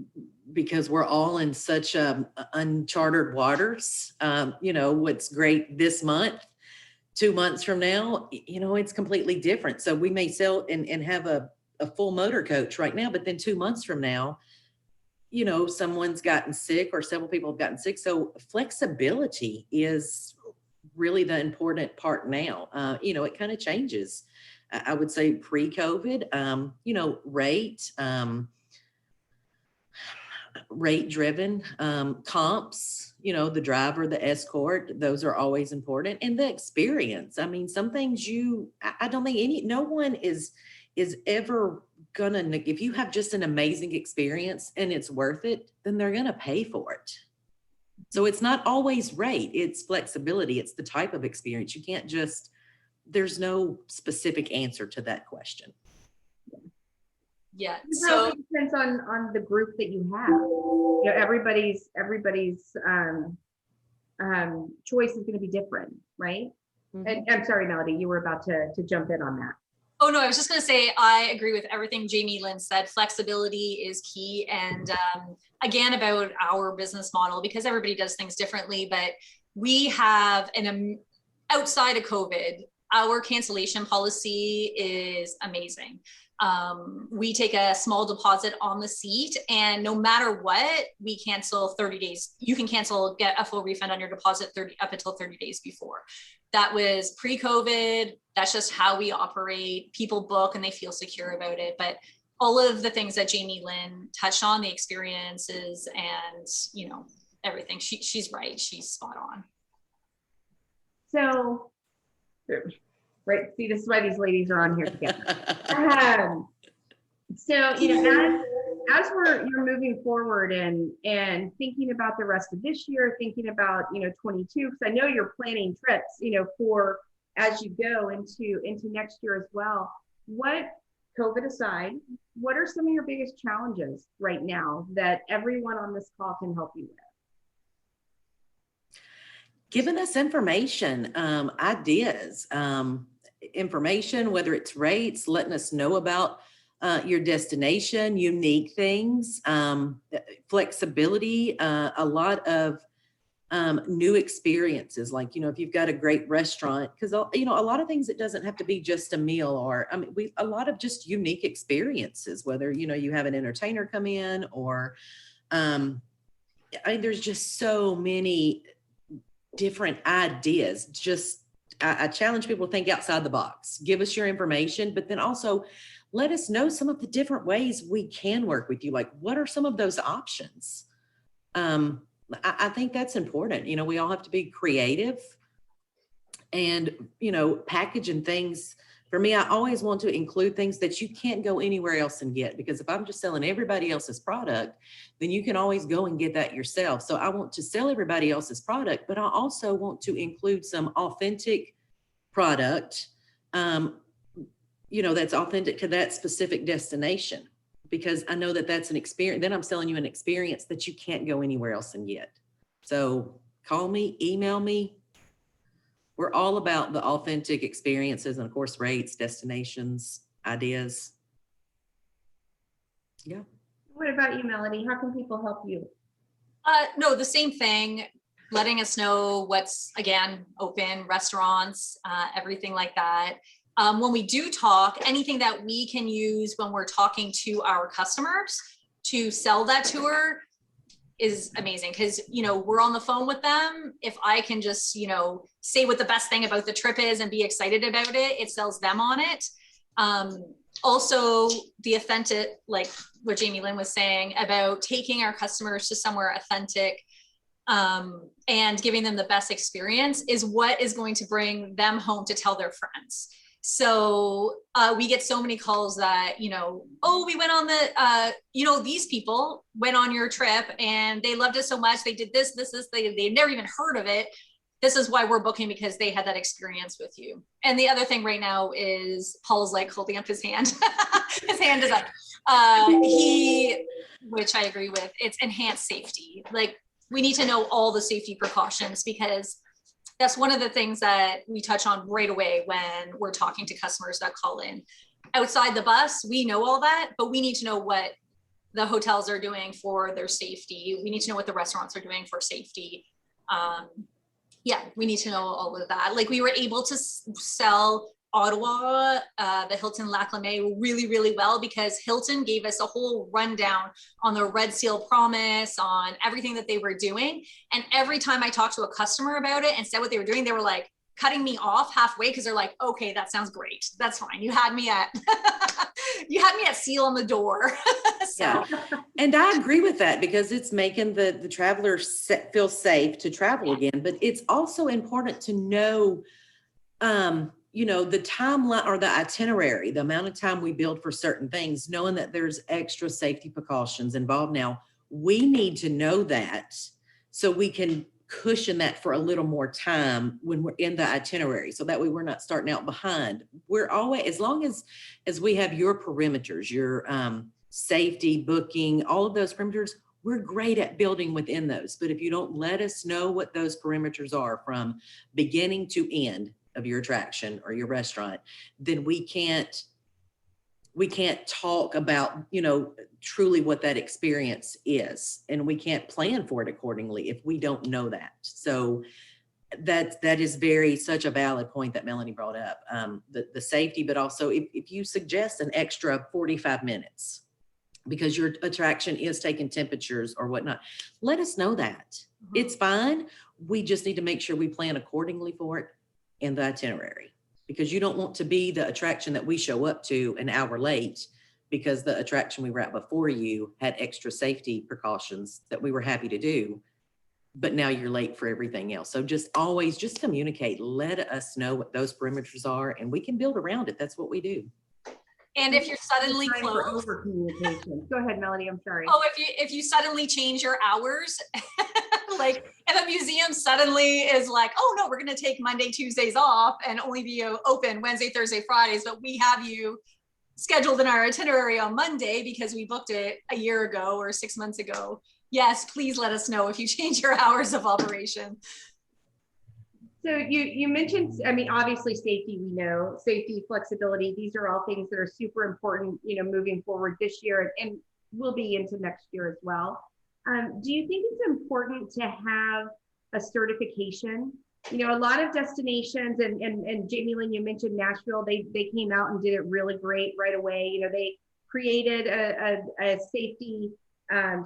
because we're all in such uncharted waters. What's great this month, 2 months from now, it's completely different. So we may sell and have a full motor coach right now, but then 2 months from now, someone's gotten sick or several people have gotten sick. So flexibility is really the important part now. It kind of changes. I would say pre-COVID, rate driven, comps, the driver, the escort, those are always important. And the experience. I mean, some things I don't think no one is ever gonna, if you have just an amazing experience and it's worth it, then they're gonna pay for it. So it's not always rate, it's flexibility. It's the type of experience. You can't there's no specific answer to that question. Yeah. So it depends on the group that you have. Everybody's choice is going to be different, right? Mm-hmm. And I'm sorry, Melody, you were about to jump in on that. Oh no, I was just going to say I agree with everything Jamie Lynn said. Flexibility is key, and again about our business model, because everybody does things differently. But we have outside of COVID, our cancellation policy is amazing. We take a small deposit on the seat, and no matter what, we cancel 30 days. You can cancel, get a full refund on your deposit up until 30 days before. That was pre-COVID. That's just how we operate. People book and they feel secure about it. But all of the things that Jamie Lynn touched on, the experiences and, you know, everything, she's right. She's spot on. So, right, see, this is why these ladies are on here together. So, you know, as you're moving forward and thinking about the rest of this year, thinking about, you know, 22, because I know you're planning trips, you know, for as you go into next year as well. What, COVID aside, what are some of your biggest challenges right now that everyone on this call can help you with? Giving us information, ideas, information, whether it's rates, letting us know about your destination, unique things, flexibility, a lot of new experiences. Like, you know, if you've got a great restaurant, because, you know, a lot of things, it doesn't have to be just a meal, or, I mean, a lot of just unique experiences, whether, you know, you have an entertainer come in or, I mean, there's just so many different ideas. Just, I challenge people to think outside the box. Give us your information, but then also let us know some of the different ways we can work with you. Like, what are some of those options? I think that's important. You know, we all have to be creative and, you know, packaging things. For me, I always want to include things that you can't go anywhere else and get, because if I'm just selling everybody else's product, then you can always go and get that yourself. So I want to sell everybody else's product, but I also want to include some authentic product, you know, that's authentic to that specific destination, because I know that that's an experience. Then I'm selling you an experience that you can't go anywhere else and get. So call me, email me. We're all about the authentic experiences and, of course, rates, destinations, ideas. Yeah. What about you, Melanie? How can people help you? No, the same thing. Letting us know what's, again, open, restaurants, everything like that. When we do talk, anything that we can use when we're talking to our customers to sell that tour is amazing, because, you know, we're on the phone with them. If I can just, you know, say what the best thing about the trip is and be excited about it, it sells them on it. Also, the authentic, like what Jamie Lynn was saying about taking our customers to somewhere authentic and giving them the best experience is what is going to bring them home to tell their friends. So we get so many calls that, you know, oh, we went on the, you know, these people went on your trip and they loved it so much. They did this, they've never even heard of it. This is why we're booking, because they had that experience with you. And the other thing right now is Paul's like holding up his hand. His hand is up. Which I agree with, it's enhanced safety. Like, we need to know all the safety precautions, because that's one of the things that we touch on right away when we're talking to customers that call in. Outside the bus, we know all that, but we need to know what the hotels are doing for their safety. We need to know what the restaurants are doing for safety. Yeah, we need to know all of that. Like, we were able to sell Ottawa, the Hilton Lac Lemay really, really well, because Hilton gave us a whole rundown on the Red Seal Promise, on everything that they were doing. And every time I talked to a customer about it and said what they were doing, they were like cutting me off halfway, because they're like, okay, that sounds great. That's fine. You had me at you had me at seal on the door. So. Yeah. And I agree with that, because it's making the travelers feel safe to travel again. But it's also important to know, you know, the timeline or the itinerary, the amount of time we build for certain things, knowing that there's extra safety precautions involved. Now, we need to know that so we can cushion that for a little more time when we're in the itinerary. So that way we're not starting out behind. We're always, as long as we have your perimeters, your safety, booking, all of those perimeters, we're great at building within those. But if you don't let us know what those perimeters are from beginning to end of your attraction or your restaurant, then we can't talk about, you know, truly what that experience is, and we can't plan for it accordingly if we don't know that. So that is such a valid point that Melanie brought up. The safety, but also if you suggest an extra 45 minutes because your attraction is taking temperatures or whatnot, let us know that. It's fine. We just need to make sure we plan accordingly for it in the itinerary, because you don't want to be the attraction that we show up to an hour late because the attraction we were at before you had extra safety precautions that we were happy to do, but now you're late for everything else. So just always just communicate, let us know what those perimeters are and we can build around it. That's what we do. And if you're suddenly Time for closed, over communication. Go ahead, Melody, I'm sorry. oh, if you suddenly change your hours, like if a museum suddenly is like, oh no, we're going to take Monday, Tuesdays off and only be open Wednesday, Thursday, Fridays, but we have you scheduled in our itinerary on Monday because we booked it a year ago or 6 months ago. Yes, please let us know if you change your hours of operation. So you mentioned, I mean, obviously safety, we know, safety, flexibility, these are all things that are super important, you know, moving forward this year and will be into next year as well. Do you think it's important to have a certification? You know, a lot of destinations and Jamie Lynn, you mentioned Nashville, they came out and did it really great right away. You know, they created a safety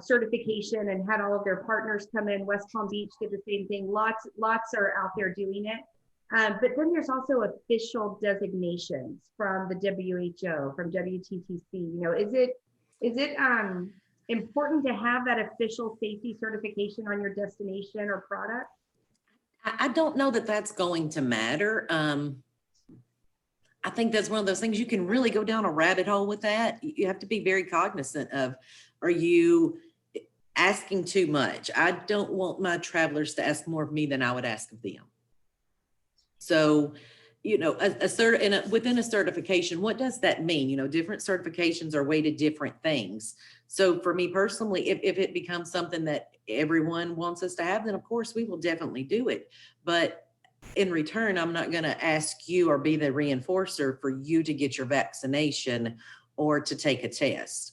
certification and had all of their partners come in. West Palm Beach did the same thing. Lots are out there doing it. But then there's also official designations from the WHO, from WTTC. You know, is it important to have that official safety certification on your destination or product? I don't know that that's going to matter. I think that's one of those things you can really go down a rabbit hole with that. You have to be very cognizant of, are you asking too much? I don't want my travelers to ask more of me than I would ask of them. So, you know, within a certification, what does that mean? You know, different certifications are weighted different things. So for me personally, if it becomes something that everyone wants us to have, then of course we will definitely do it. But in return, I'm not going to ask you or be the reinforcer for you to get your vaccination or to take a test.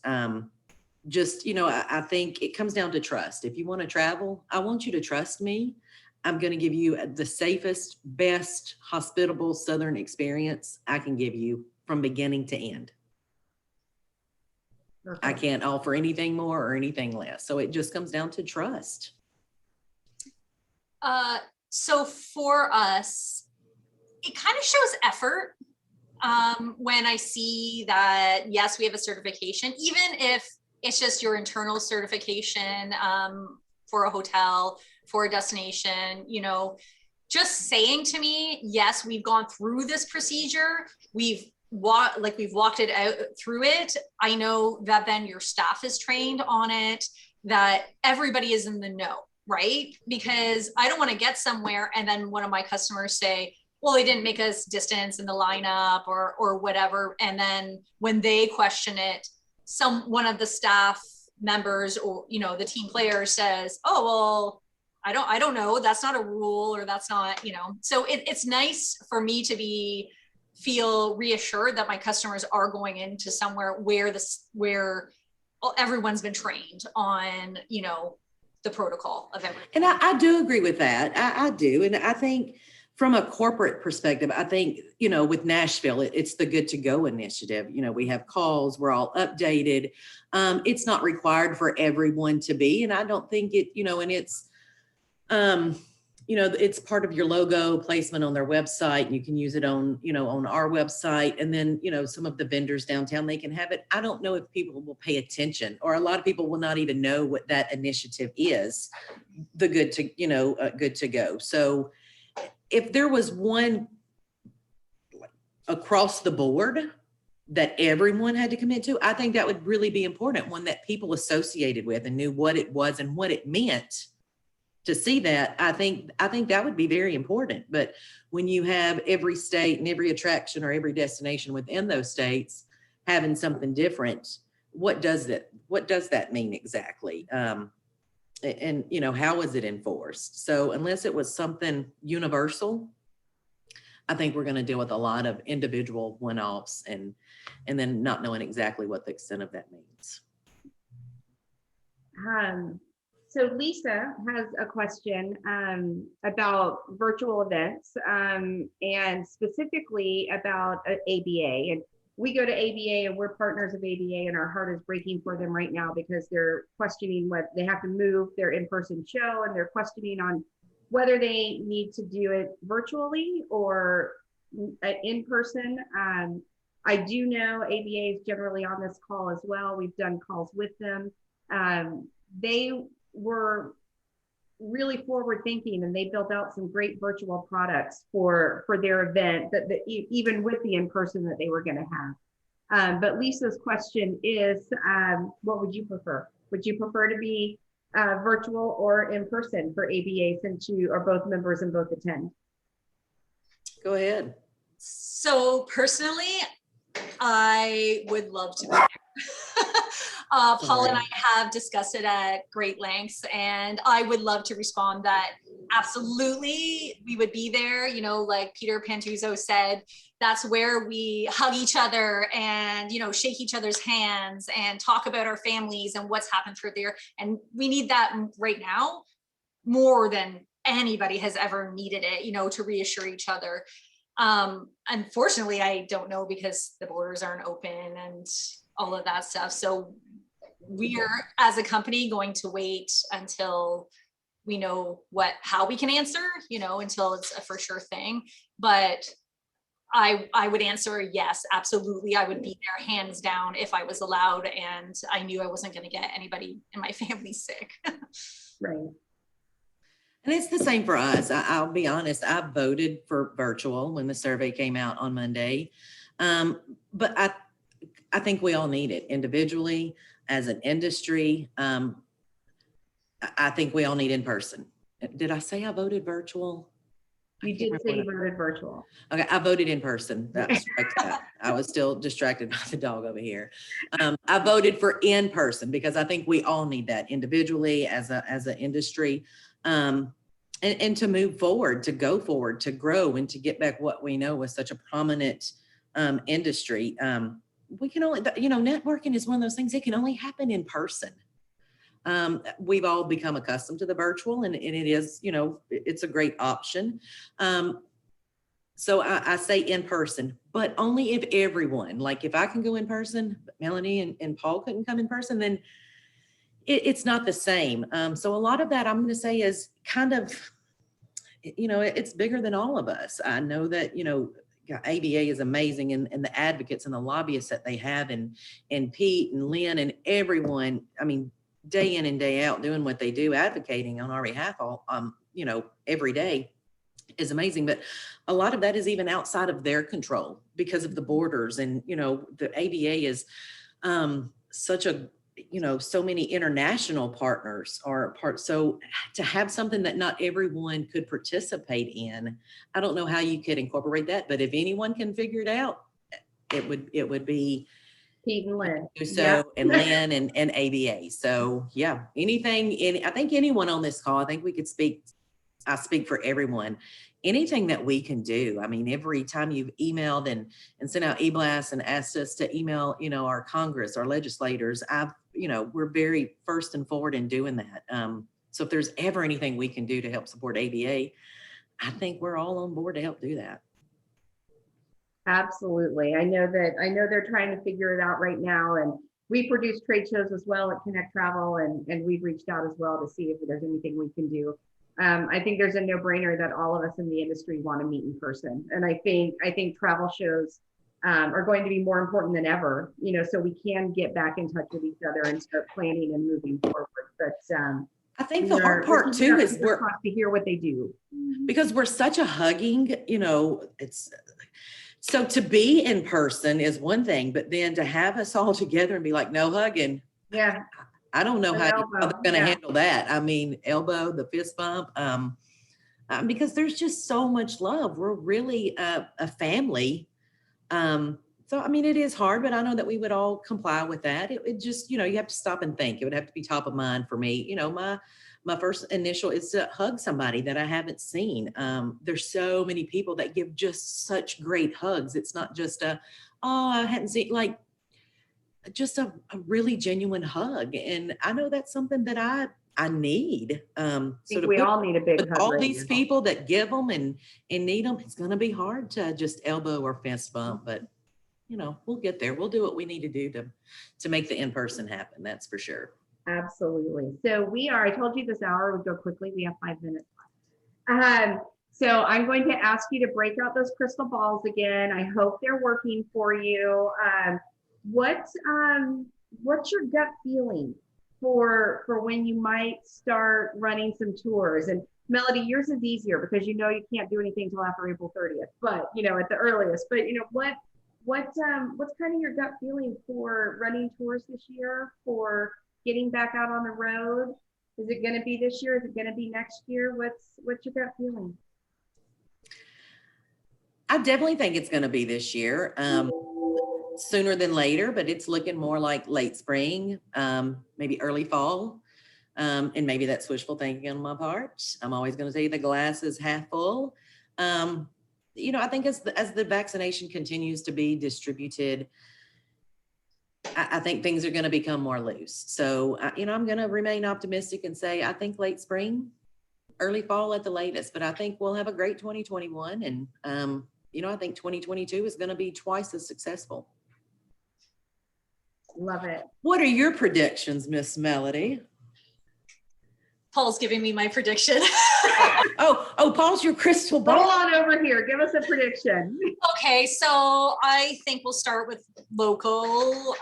Just, you know, I think it comes down to trust. If you want to travel, I want you to trust me. I'm going to give you the safest, best, hospitable Southern experience I can give you from beginning to end. Okay. I can't offer anything more or anything less. So it just comes down to trust. So for us, it kind of shows effort when I see that, yes, we have a certification, even if it's just your internal certification for a hotel, for a destination, you know, just saying to me, yes, we've gone through this procedure. We've walked it out through it. I know that then your staff is trained on it, that everybody is in the know, right? Because I don't want to get somewhere and then one of my customers say, well, they didn't make us distance in the lineup or whatever. And then when they question it, one of the staff members or, you know, the team player says, oh, well, I don't know. That's not a rule, or that's not, you know. So it's nice for me to feel reassured that my customers are going into somewhere where everyone's been trained on, you know, the protocol of everything. And I do agree with that. I do. And I think from a corporate perspective, I think, you know, with Nashville, it's the Good to Go initiative. You know, we have calls, we're all updated. It's not required for everyone to be. And I don't think it, you know, and it's, you know, it's part of your logo placement on their website. You can use it on, you know, on our website. And then, you know, some of the vendors downtown, they can have it. I don't know if people will pay attention, or a lot of people will not even know what that initiative is, the Good to Go. So if there was one across the board that everyone had to commit to, I think that would really be important, one that people associated with and knew what it was and what it meant. To see that, I think that would be very important. But when you have every state and every attraction or every destination within those states having something different, what does that mean exactly? And you know, how is it enforced? So unless it was something universal, I think we're going to deal with a lot of individual one-offs and then not knowing exactly what the extent of that means. So Lisa has a question about virtual events and specifically about ABA. And we go to ABA and we're partners of ABA, and our heart is breaking for them right now because they're questioning what they have to move their in-person show, and they're questioning on whether they need to do it virtually or in person. I do know ABA is generally on this call as well. We've done calls with them. They were really forward thinking, and they built out some great virtual products for their event that even with the in-person that they were going to have. But Lisa's question is, what would you prefer? Would you prefer to be virtual or in person for ABA, since you are both members and both attend? Go ahead. So personally, I would love to be there. Paul and I have discussed it at great lengths, and I would love to respond that absolutely we would be there. You know, like Peter Pantuzzo said, that's where we hug each other and, you know, shake each other's hands and talk about our families and what's happened through there. And we need that right now more than anybody has ever needed it, you know, to reassure each other. Unfortunately, I don't know, because the borders aren't open and all of that stuff. So we are, as a company, going to wait until we know how we can answer, you know, until it's a for sure thing. But I would answer yes, absolutely. I would be there hands down if I was allowed and I knew I wasn't going to get anybody in my family sick. Right. And it's the same for us. I'll be honest, I voted for virtual when the survey came out on Monday. But I think we all need it individually, as an industry. I think we all need in person. Did I say I voted virtual? You did say you voted virtual. Okay, I voted in person. I was still distracted by the dog over here. I voted for in person because I think we all need that individually as an industry, and to move forward, to go forward, to grow, and to get back what we know was such a prominent industry. We can only, you know, networking is one of those things that can only happen in person. We've all become accustomed to the virtual, and it is, you know, it's a great option. So I say in person, but only if everyone, like if I can go in person, but Melanie and Paul couldn't come in person, then it's not the same. So a lot of that I'm going to say is kind of, you know, it's bigger than all of us. I know that, you know, ABA is amazing, and the advocates and the lobbyists that they have, and Pete and Lynn and everyone, I mean, day in and day out doing what they do, advocating on our behalf, all, you know, every day is amazing. But a lot of that is even outside of their control because of the borders. And, you know, the ABA is such a, you know, so many international partners are part. So to have something that not everyone could participate in, I don't know how you could incorporate that, but if anyone can figure it out, it would be Pete and Lynn. So, Yep. and Lynn and ABA. So yeah, I think anyone on this call, I think we could I speak for everyone. Anything that we can do. I mean, every time you've emailed and sent out e-blasts and asked us to email, you know, our Congress, our legislators, you know, we're very first and forward in doing that. So if there's ever anything we can do to help support ABA, I think we're all on board to help do that. Absolutely. I know they're trying to figure it out right now. And we produce trade shows as well at Connect Travel, and we've reached out as well to see if there's anything we can do. I think there's a no-brainer that all of us in the industry want to meet in person. And I think travel shows are going to be more important than ever, you know, so we can get back in touch with each other and start planning and moving forward. But I think the hard part too is we're to hear what they do, because we're such a hugging, you know, so to be in person is one thing, but then to have us all together and be like, no hugging. Yeah. I don't know how they're going to handle that. I mean, elbow, the fist bump, because there's just so much love. We're really a family. So, I mean, it is hard, but I know that we would all comply with that. It just, you know, you have to stop and think. It would have to be top of mind for me. You know, my first initial is to hug somebody that I haven't seen. There's so many people that give just such great hugs. It's not just I hadn't seen, like, just a really genuine hug. And I know that's something that I need. I think we all need a big With hug all right these now. people that give them and need them, it's going to be hard to just elbow or fist bump, but we'll get there. We'll do what we need to do to make the in-person happen. That's for sure. Absolutely. So I told you this hour would go quickly. We have 5 minutes left. So I'm going to ask you to break out those crystal balls again. I hope they're working for you. What's your gut feeling for when you might start running some tours? And Melody, yours is easier because you can't do anything till after April 30th, but at the earliest. But what's kind of your gut feeling for running tours this year, for getting back out on the road? Is it going to be this year? Is it going to be next year? What's your gut feeling? I definitely think it's going to be this year, sooner than later, but it's looking more like late spring, maybe early fall. And maybe that's wishful thinking on my part. I'm always going to say the glass is half full. I think as the vaccination continues to be distributed, I think things are going to become more loose. So, I'm going to remain optimistic and say, I think late spring, early fall at the latest, but I think we'll have a great 2021. And, I think 2022 is going to be twice as successful. Love it. What are your predictions, Miss Melody? Paul's giving me my prediction. Oh, Paul's your crystal ball. Roll on over here. Give us a prediction. Okay, so I think we'll start with local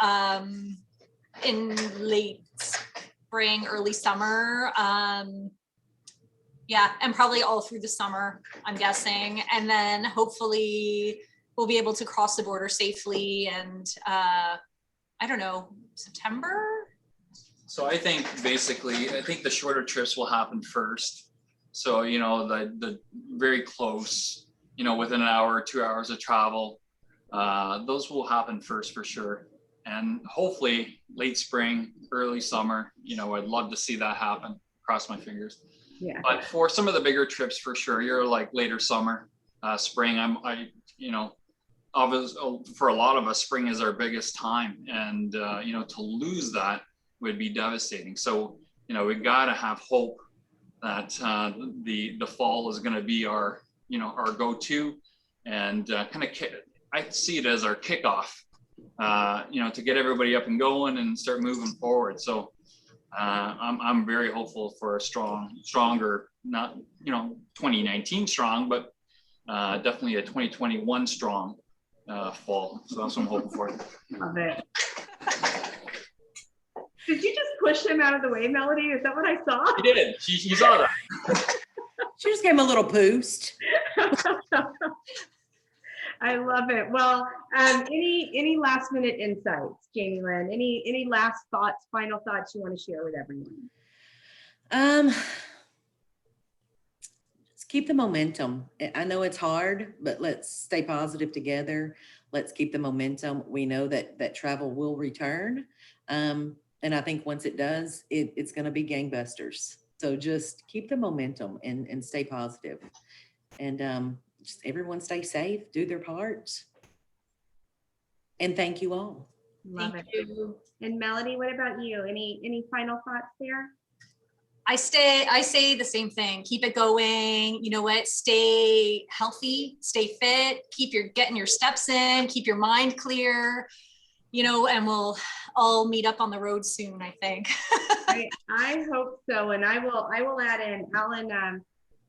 in late spring, early summer. Yeah, and probably all through the summer, I'm guessing. And then hopefully we'll be able to cross the border safely and I don't know, September? So I think the shorter trips will happen first. So, the very close, within an hour or 2 hours of travel, those will happen first for sure. And hopefully late spring, early summer, I'd love to see that happen. Cross my fingers. Yeah. But for some of the bigger trips, for sure, you're like later summer, spring. Obviously, for a lot of us, spring is our biggest time, and to lose that would be devastating. So we got to have hope that the fall is going to be our go-to, and I see it as our kickoff. To get everybody up and going and start moving forward. So. I'm very hopeful for a stronger, not 2019 strong, but definitely a 2021 strong fall. So that's what I'm hoping for. Love it. Did you just push him out of the way, Melody? Is that what I saw? He did. She saw that. She just gave him a little boost. I love it. Well, any last minute insights, Jamie Lynn? Any last thoughts, final thoughts you want to share with everyone? Just keep the momentum. I know it's hard, but let's stay positive together. Let's keep the momentum. We know that travel will return. And I think once it does, it's going to be gangbusters. So just keep the momentum and stay positive. And just everyone stay safe, do their part. And thank you all. Love it. And Melody, what about you? Any final thoughts there? I say the same thing. Keep it going. You know what? Stay healthy, stay fit, getting your steps in, keep your mind clear, and we'll all meet up on the road soon, I think. I hope so. And I will add in, Alan,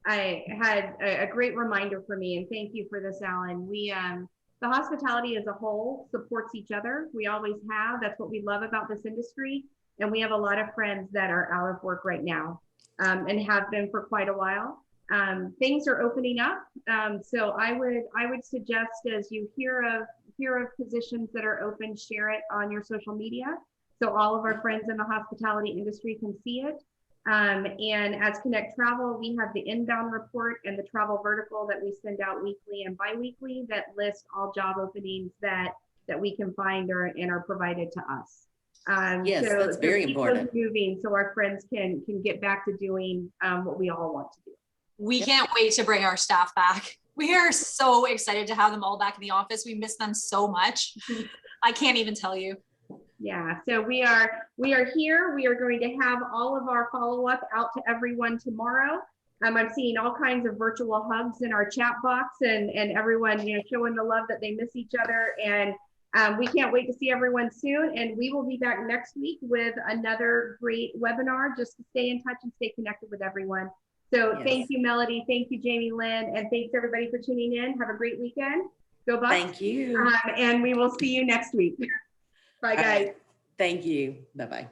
I had a great reminder for me, and thank you for this, Alan. The hospitality as a whole supports each other. We always have. That's what we love about this industry. And we have a lot of friends that are out of work right now and have been for quite a while. Things are opening up. So I would suggest, as you hear of positions that are open, share it on your social media, so all of our friends in the hospitality industry can see it. And as Connect Travel, we have the inbound report and the travel vertical that we send out weekly and biweekly that list all job openings that we can find and are provided to us. Yes, so that's very important. Moving so our friends can get back to doing what we all want to do. We can't wait to bring our staff back. We are so excited to have them all back in the office. We miss them so much. I can't even tell you. Yeah, so we are We are here. We are going to have all of our follow-up out to everyone tomorrow. I'm seeing all kinds of virtual hugs in our chat box and everyone, showing the love that they miss each other. And we can't wait to see everyone soon. And we will be back next week with another great webinar just to stay in touch and stay connected with everyone. So Thank you, Melody. Thank you, Jamie, Lynn, and thanks everybody for tuning in. Have a great weekend. Go Bucks. Thank you. And we will see you next week. Bye, guys. Thank you. Bye-bye.